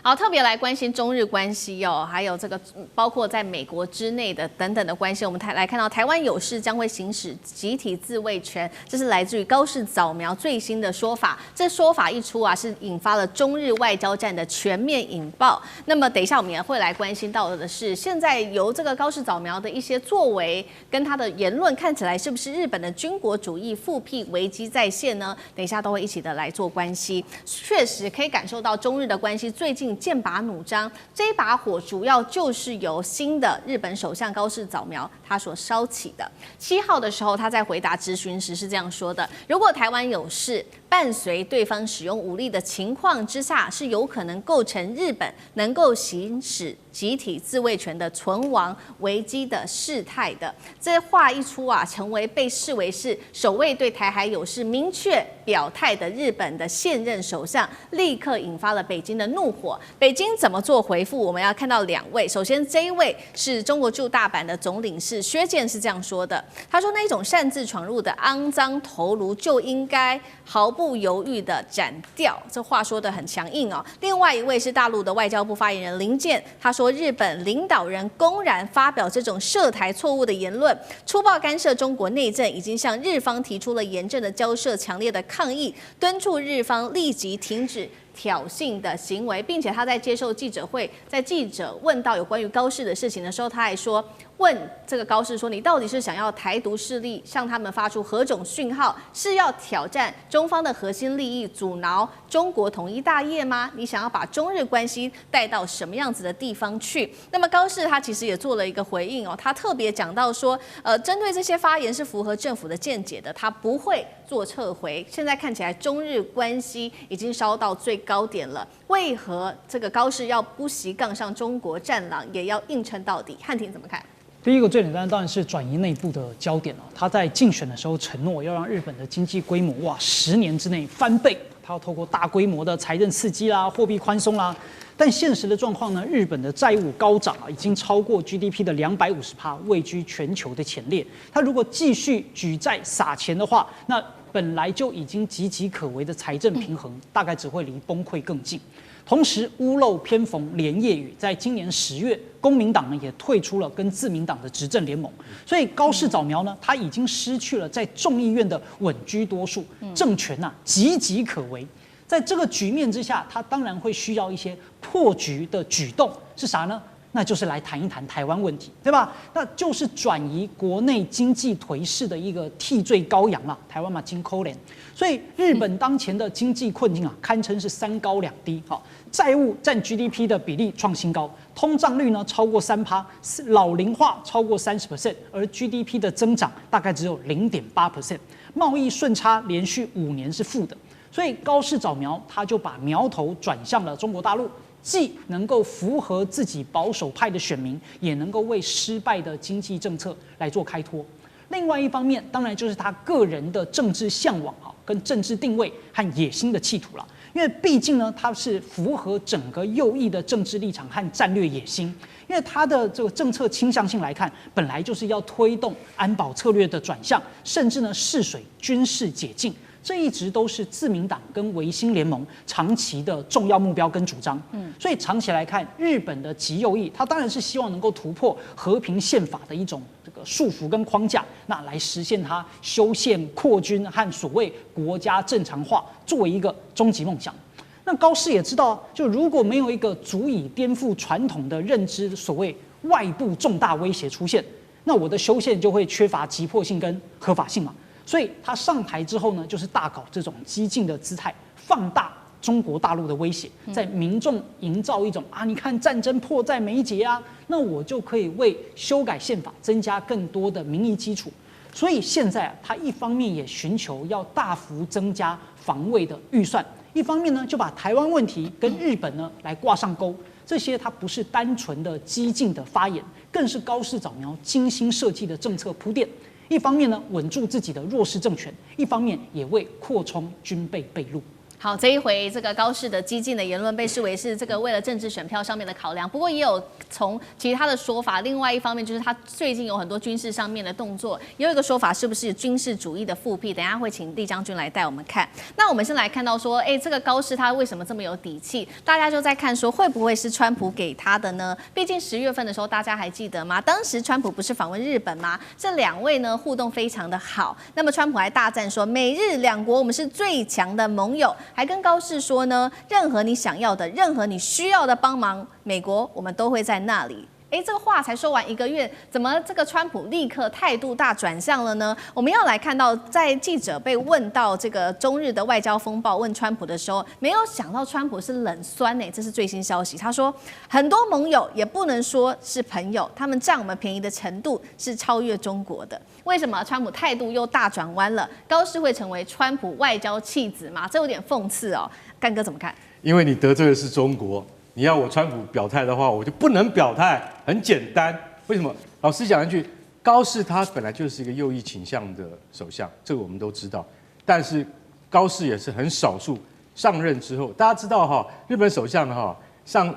好，特別來關心中日關係哦，還有這個包括在美國之內的等等的關係。我們來看到台灣有事將會行使集體自衛權，這是來自於高市早苗最新的說法。這說法一出啊，是引發了中日外交戰的全面引爆。那麼等一下我們也會來關心到的是，現在由這個高市早苗的一些作為跟他的言論，看起來是不是日本的軍國主義復辟危機再現呢？等一下都會一起的來做關係。確實可以感受到中日的關係最近劍拔弩張，這一把火主要就是由新的日本首相高市早苗他所燒起的。7號的時候，他在回答質詢時是這樣說的：如果台灣有事，伴隨對方使用武力的情況之下，是有可能構成日本能夠行使集體自衛權的存亡危機的事態的。這話一出啊，成為被視為是首位對台海有事明確表態的日本的現任首相，立刻引發了北京的怒火。北京怎麼做回復？我們要看到2位。首先，這一位是中國駐大阪的總領事薛健是這樣說的：他說，那一種擅自闖入的骯髒頭顱就應該毫不猶豫的斬掉。這話說得很強硬哦。另外一位是大陸的外交部發言人林健，他說，日本領導人公然發表這種涉台錯誤的言論，粗暴干涉中國內政，已經向日方提出了嚴正的交涉、強烈的抗議，敦促日方立即停止挑衅的行為，並且他在接受記者会，在记者問到有關於高市的事情的時候，他還說，問這個高市說，你到底是想要台獨勢力向他們發出何種訊號？是要挑戰中方的核心利益，阻撓中國統一大業嗎？你想要把中日關係帶到什麼樣子的地方去？那麼高市他其實也做了一個回應哦，他特別講到說，針對這些發言是符合政府的見解的，他不會做撤回。現在看起來中日關係已經燒到最高點了，為何這個高市要不惜槓上中國戰狼，也要硬撐到底？漢庭怎麼看？第一個最簡單當然是轉移內部的焦點了。他在競選的時候承諾要讓日本的經濟規模10年之內翻倍，他要透過大規模的財政刺激啦、貨幣寬鬆啦。但現實的狀況呢，日本的債務高漲已經超過 GDP 的250%，位居全球的前列。他如果繼續舉債撒錢的話，那本來就已經岌岌可危的財政平衡，大概只會離崩潰更近。同時，屋漏偏逢連夜雨，在今年10月，公民黨呢也退出了跟自民黨的執政聯盟，所以高市早苗呢，他已經失去了在众議院的穩居多數，政權岌岌可危。在這個局面之下，他當然會需要一些破局的舉動，是啥呢？那就是來談一談台灣問題，對吧？那就是轉移國內經濟頹勢的一個替罪羔羊啦。台灣嘛，真可憐。所以日本當前的經濟困境堪稱是3高2低。好，債務占 GDP 的比例創新高，通脹率呢超過3%，老齡化超過30%，而 GDP 的增長大概只有0.8%，貿易順差連續5年是負的。所以高市早苗他就把苗頭轉向了中國大陸。既能夠符合自己保守派的選民，也能夠為失敗的經濟政策來做開脫。另外一方面，當然就是他個人的政治向往跟政治定位和野心的企圖了。因為畢竟呢，他是符合整個右翼的政治立場和戰略野心。因為他的這個政策傾向性來看，本來就是要推動安保策略的轉向，甚至呢試水軍事解禁。這一直都是自民黨跟維新聯盟長期的重要目標跟主張。所以長期來看，日本的極右翼，他當然是希望能夠突破和平憲法的一種這個束縛跟框架，那來實現他修憲擴軍和所謂國家正常化作為一個終極夢想。那高市也知道，就如果沒有一個足以顛覆傳統的認知，所謂外部重大威脅出現，那我的修憲就會缺乏急迫性跟合法性嘛。所以他上台之後呢，就是大搞這種激進的姿態，放大中國大陸的威脅，在民眾營造一種你看戰爭迫在眉睫啊，那我就可以為修改憲法增加更多的民意基礎。所以現在他一方面也尋求要大幅增加防衛的預算，一方面呢就把台灣問題跟日本呢來掛上鈎。這些它不是單純的激進的發言，更是高市早苗精心設計的政策鋪墊。一方面呢穩住自己的弱勢政權，一方面也為擴充軍備備路。好，這一回這個高市的激進的言論被視為是這個為了政治選票上面的考量，不過也有從其他的說法。另外一方面就是他最近有很多軍事上面的動作，也有一個說法是不是軍事主義的復辟？等一下會請酈將軍來帶我們看。那我們先來看到說，這個高市他為什麼這麼有底氣？大家就在看說會不會是川普給他的呢？畢竟10月份的時候大家還記得嗎？當時川普不是訪問日本嗎？這兩位呢互動非常的好。那麼川普還大讚說，美日兩國我們是最強的盟友。還跟高市說呢，任何你想要的，任何你需要的幫忙，美國我們都會在那裡。這個話才說完1個月，怎麼這個川普立刻態度大轉向了呢？我們要來看到，在記者被問到這個中日的外交風暴問川普的時候，沒有想到川普是冷酸這是最新消息。他說，很多盟友也不能說是朋友，他們佔我們便宜的程度是超越中國的。為什麼川普態度又大轉彎了？高市會成為川普外交棄子嗎？這有點諷刺哦。幹哥怎麼看？因為你得罪的是中國。你要我川普表態的話，我就不能表態，很簡单。為什麼？老實講一句，高市他本來就是一個右翼傾向的首相，這個我們都知道。但是高市也是很少數上任之後，大家知道哈，日本首相哈上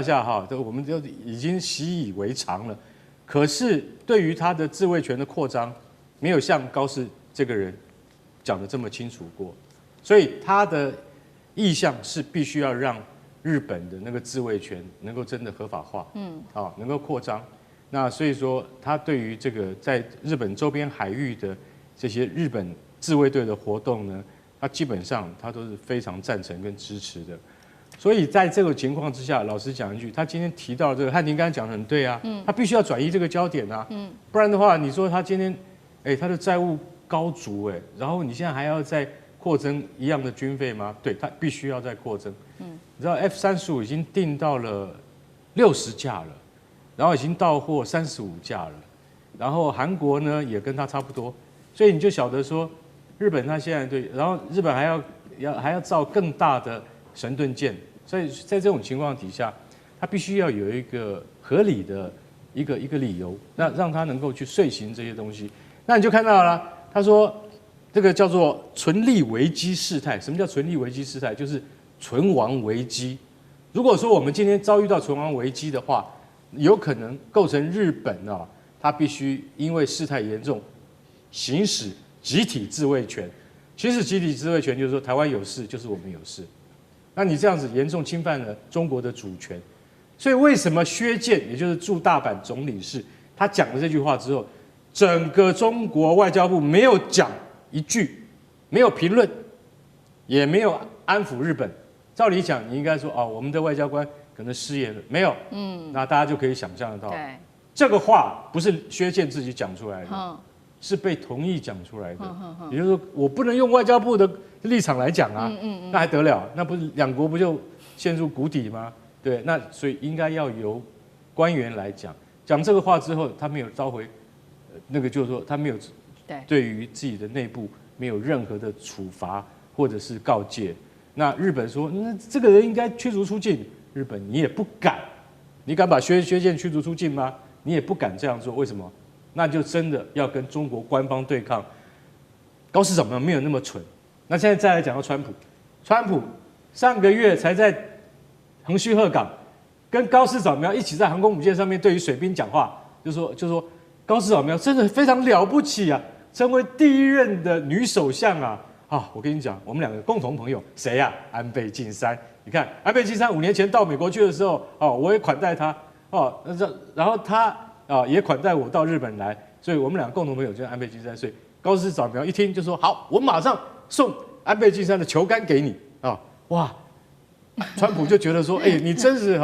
下哈，我們就已經習以為常了。可是對於他的自衛權的擴張，沒有像高市這個人講得這麼清楚過，所以他的意向是必須要讓日本的那個自衛權能夠真的合法化，能夠擴張。那所以說，他對於這個在日本周邊海域的這些日本自衛隊的活動呢，他基本上他都是非常贊成跟支持的。所以在這個情況之下，老實講一句，他今天提到這個漢庭剛才講得很對啊，他必須要轉移這個焦點啊，不然的話，你說他今天，他的債務高築，然後你現在還要再擴增一樣的軍費嗎？對，他必須要再擴增。你知道 F-35已經訂到了60架了，然後已經到貨35架了，然後韓國呢也跟他差不多，所以你就曉得說，日本他現在對，然後日本還要造更大的神盾艦，所以在這種情況底下，他必須要有一個合理的一個理由，那讓他能夠去遂行這些東西。那你就看到了，他說這個叫做存立危機事態。什麼叫存立危機事態？就是存亡危機。如果說我們今天遭遇到存亡危機的話，有可能構成日本他必須因為事態嚴重，行使集體自衛權。行使集體自衛權就是說，台灣有事就是我們有事。那你這樣子嚴重侵犯了中國的主權。所以為什麼薛健，也就是駐大阪總領事，他講了這句話之後，整個中國外交部沒有講一句，沒有評論，也沒有安撫日本。照理講，你應該說我們的外交官可能失言了，沒有。那大家就可以想象得到，這個話不是薛健自己講出來的，是被同意講出來的。也就是說，我不能用外交部的立場來講啊，那還得了？那不是兩國不就陷入谷底嗎？對，那所以應該要由官員來講。講這個話之後，他沒有召回，那個就是說他沒有對於自己的內部沒有任何的處罰或者是告誡。那日本說，那這個人應該驅逐出境。日本你也不敢，你敢把薛健驅逐出境嗎？你也不敢這樣做。為什麼？那就真的要跟中國官方對抗。高市早苗沒有那麼蠢。那現在再來講到川普上個月才在橫須賀港跟高市早苗一起在航空母艦上面對於水兵講話，就說高市早苗真的非常了不起啊，成為第一任的女首相啊。我跟你講，我們兩個共同朋友誰呀？安倍晉三。你看，安倍晉三5年前到美國去的時候，我也款待他，然後他也款待我到日本來，所以我們兩個共同朋友就是安倍晉三。所以高市早苗一聽就說好，我馬上送安倍晉三的球桿給你啊！哇，川普就覺得說，你真是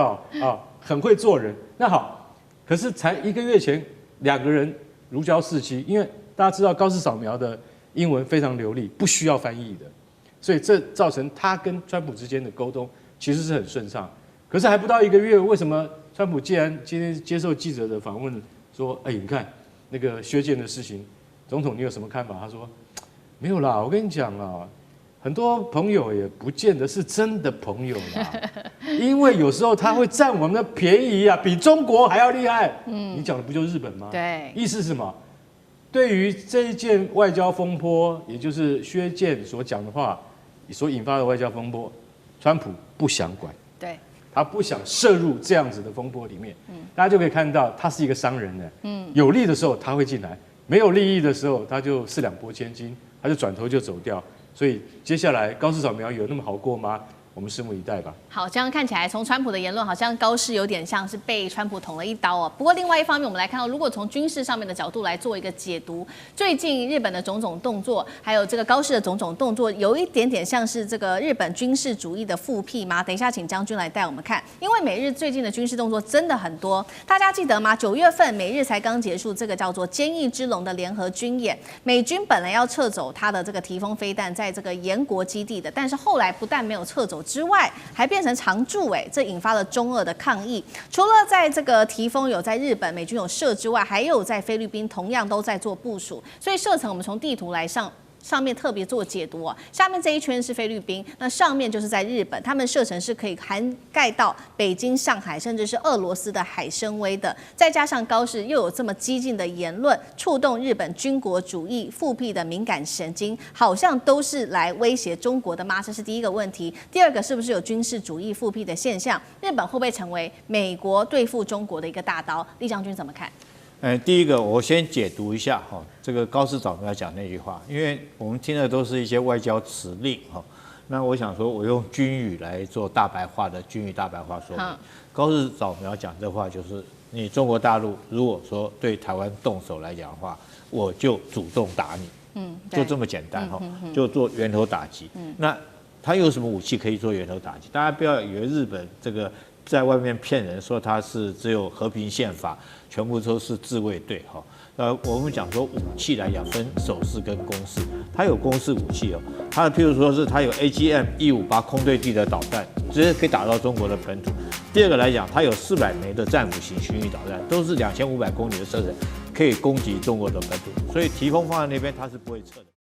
很會做人。那好，可是才1個月前，兩個人如膠似漆，因為大家知道高市早苗的英文非常流利，不需要翻譯的，所以這造成他跟川普之間的溝通其實是很順暢。可是還不到1個月，為什麼川普既然今天接受記者的訪問，說，你看那個薛健的事情，總統你有什麼看法？他說沒有啦，我跟你講啊，很多朋友也不見得是真的朋友啦，因為有時候他會佔我們的便宜啊，比中國還要厲害。你講的不就是日本嗎？對，意思是什麼？對於這一件外交風波，也就是薛健所講的話，所引發的外交風波，川普不想管，對，他不想涉入這樣子的風波裡面。大家就可以看到，他是一個商人呢。有利的時候他會進來，沒有利益的時候他就四兩撥千斤，他就轉頭就走掉。所以接下來高市早苗有那麼好過嗎？我們拭目以待吧。好，這樣看起來，從川普的言論，好像高市有點像是被川普捅了一刀哦。不過另外一方面，我們來看到，如果從軍事上面的角度來做一個解讀，最近日本的種種動作，還有這個高市的種種動作，有一點點像是這個日本軍事主義的復辟嗎？等一下請將軍來帶我們看，因為美日最近的軍事動作真的很多，大家記得嗎？9月份美日才剛結束這個叫做“堅毅之龍”的聯合軍演，美軍本來要撤走它的這個提豐飛彈在這個延國基地的，但是後來不但沒有撤走之外，還變成常駐，這引發了中俄的抗議。除了在這個提豐有在日本美軍有設之外，還有在菲律賓同樣都在做部署。所以射程我們從地圖來上面特別做解讀哦，下面這一圈是菲律賓，那上面就是在日本，他們射程是可以涵蓋到北京、上海，甚至是俄羅斯的海參崴的。再加上高市又有這麼激進的言論，觸動日本軍國主義復辟的敏感神經，好像都是來威脅中國的嗎？這是第一個問題。第二個，是不是有軍事主義復辟的現象？日本會不會成為美國對付中國的一個大刀？李將軍怎麼看？第一個我先解讀一下哈，這個高市早苗講那句話，因為我們聽的都是一些外交辭令哈，那我想說我用軍語來做大白話的軍語大白話說明。高市早苗講這話就是，你中國大陸如果說對台灣動手來講的話，我就主動打你，就這麼簡單哈，就做源頭打擊。那他有什麼武器可以做源頭打擊？大家不要以為日本這個在外面騙人說他是只有和平憲法，全部都是自衛隊哈。我們講說武器來講分守勢跟攻勢，它有攻勢武器哦，它譬如說是它有 AGM-158空對地的導彈，直接可以打到中國的本土。第二個來講，它有400枚的戰斧型巡弋導彈，都是2500公里的射程，可以攻擊中國的本土。所以提豐放在那邊，它是不會撤的。